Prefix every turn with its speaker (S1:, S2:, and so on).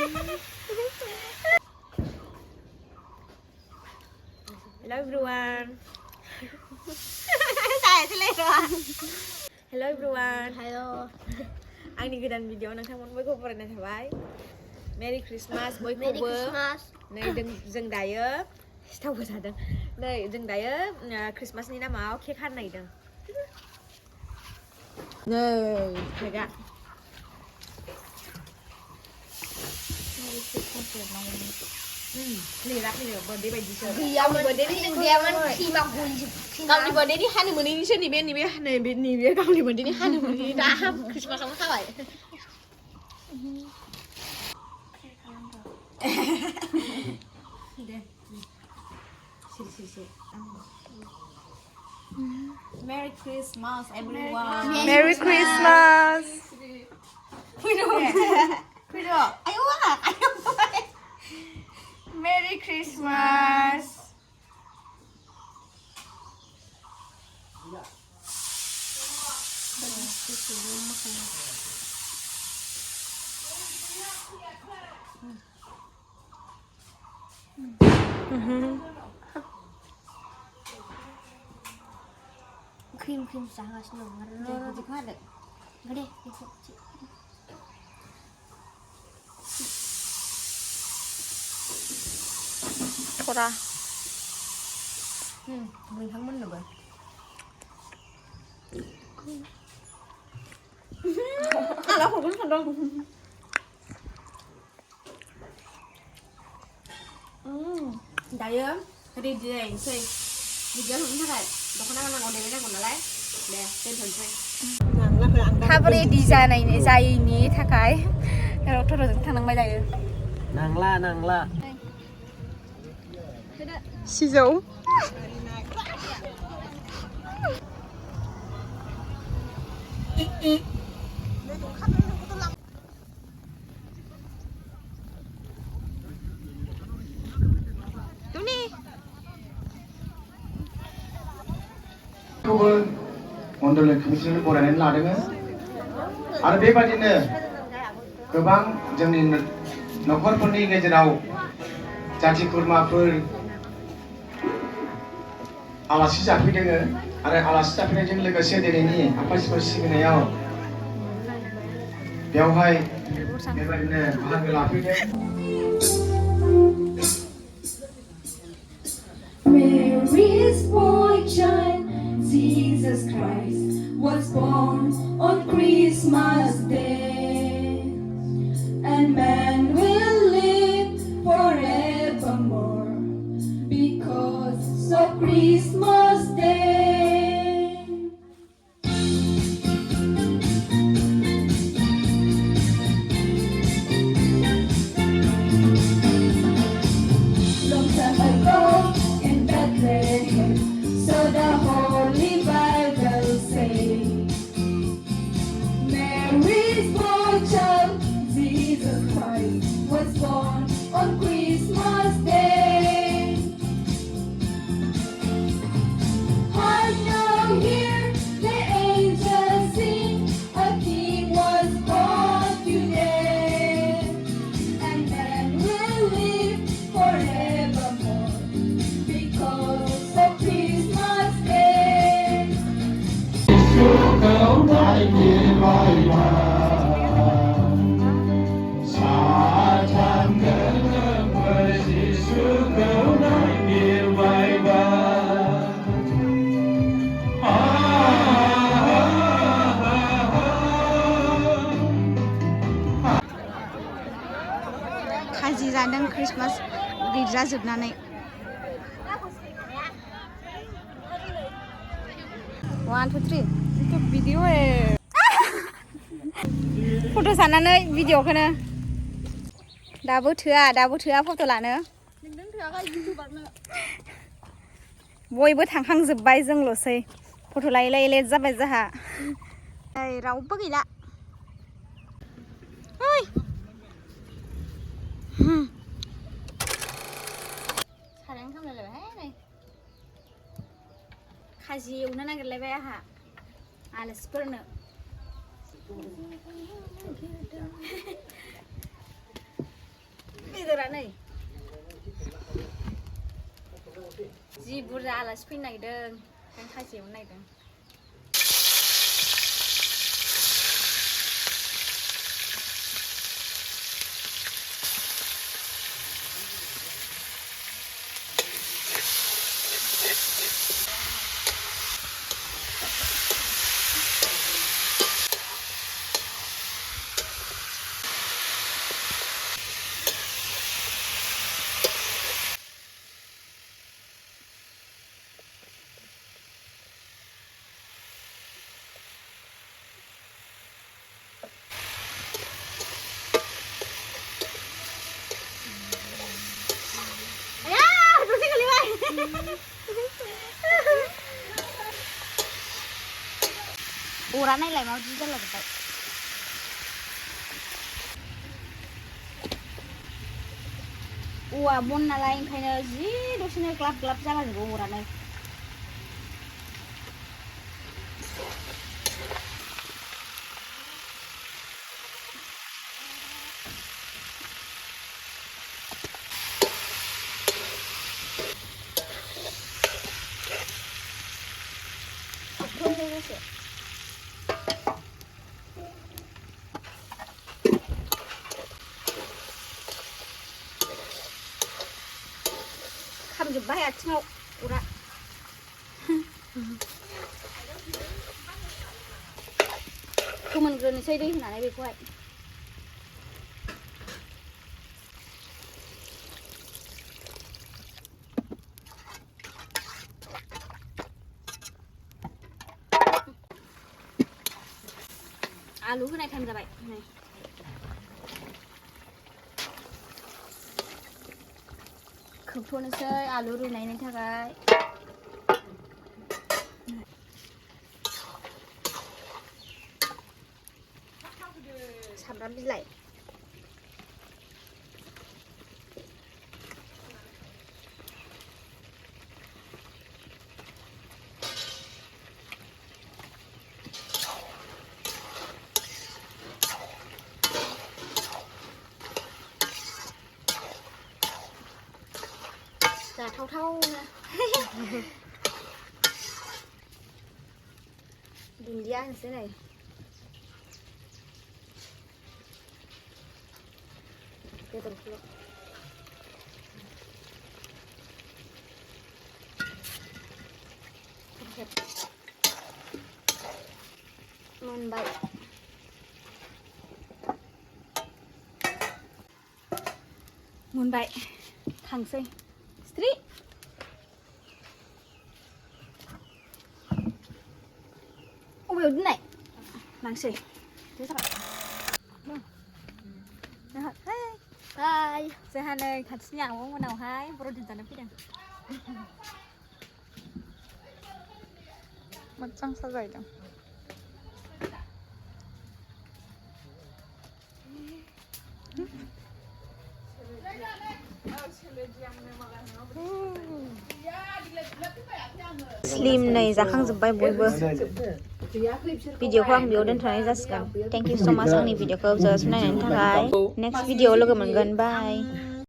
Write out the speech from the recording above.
S1: Hello everyone. Saya everyone. Hello everyone.
S2: Hello.
S1: Anni goदान video नोंथांमोन बयखौबो बरायनाय थाबाय. मेरि क्रिसमास बयखौबो. नै जों दायो सिथावबो जादों. नै जों दायो क्रिसमासनि नामाव केक हानो नागिरदों. नै केकआ. Lihat nih birthday bayinya. Iya, Kali birthday ini hani muni sih nih biar kali birthday ini hani muni dah Christmas sama kawai. Sih. Merry Christmas everyone.
S3: Merry Christmas.
S1: Ayo. Merry Christmas.
S2: Krim sangat senang. Gede.
S3: Ora.
S1: Mình thắng mân được rồi. Nó không có thật đâu. Dayo, tadi dia yang sih. Dia belum sampai. Dokternya kan ngomong dia ngomong lagi. Deh, tension sih.
S3: थाबरै जायैनि थाखाय डक्टरजों थांनांबाय दायो.
S4: नांला
S3: सिजौ
S4: मण्डलनि कमिसननि बरायनानै लादों आरो बेबादिनो गोबां जोंनि नखरफोरनि गेजेराव जाथि खुरमाफोर आलासि जाफैदों आरो आलासि जाफैनायजों लोगोसे दिनैनि आफासिफोर सिबिनायाव बेवहाय बेबादिनो बाहागो लाफैदों.
S5: Mary's boy child, Jesus Christ, was born on Christmas Day, and man will live forevermore because of Christmas Day. Long time ago in Bethlehem, so the Holy Bible says, Mary's boy child, Jesus Christ, was born on Christmas Day. Hark now, hear the angels sing, a king was born today, and man will live forevermore because of Christmas Day.
S3: खाजि जादों Christmas गिर्जा जोबनानै. 1 2 3 itu video फट' साननानै भिडिअखौनो दाबो थोआ फट' लानो. बयबो थांखांजोब्बाय जोंल'सै फट' लायै लेट जाबाय जोंहा. रावबो गैला. ओइ सारायानो खामलायलायबाय नै खाजि एवनो नागिरलायबाय आंहा आलासिफोरनो. गोरा नै जि बुरजा आलासि फैनो नागिरदों ओंखायनो खाजि एवनो नागिरदों अरा नायलाय माबायदि जालाजोब्बाय औवा बन नालाय ओंखायनो जि दसेनो ग्लाब ग्लाब जालाजोबो अरानो खामजोब्बाय आथिङाव अरा फोमोनग्रोनोसै दै होनानै बेखौहाय आलु होनाय टाइम जाबाय नै खोबथ'नोसै आलु रुनायनि थाखाय सामब्राम बिलाइ जाथावथावनो दुन्दिया होनोसै नै बेदरखौल' मोनबाय मोनबाय खांसै स्ट्रि अबेयाव दोननाय लांसै हाय जोंहा नै खाथिनि आब' मोनावहाय बर'दिन जानो फैदों
S1: मोजां साजायदों स्लिम नै जाखांजोब्बाय बयबो भिडिअखौ आं बेयाव दोनथ'नाय जासिगोन थेंक इउ स' माच आंनि भिडिअखौ जोबजासिम नायनायनि थाखाय नेक्स्ट भिडिअआव लोगो मोनगोन बाय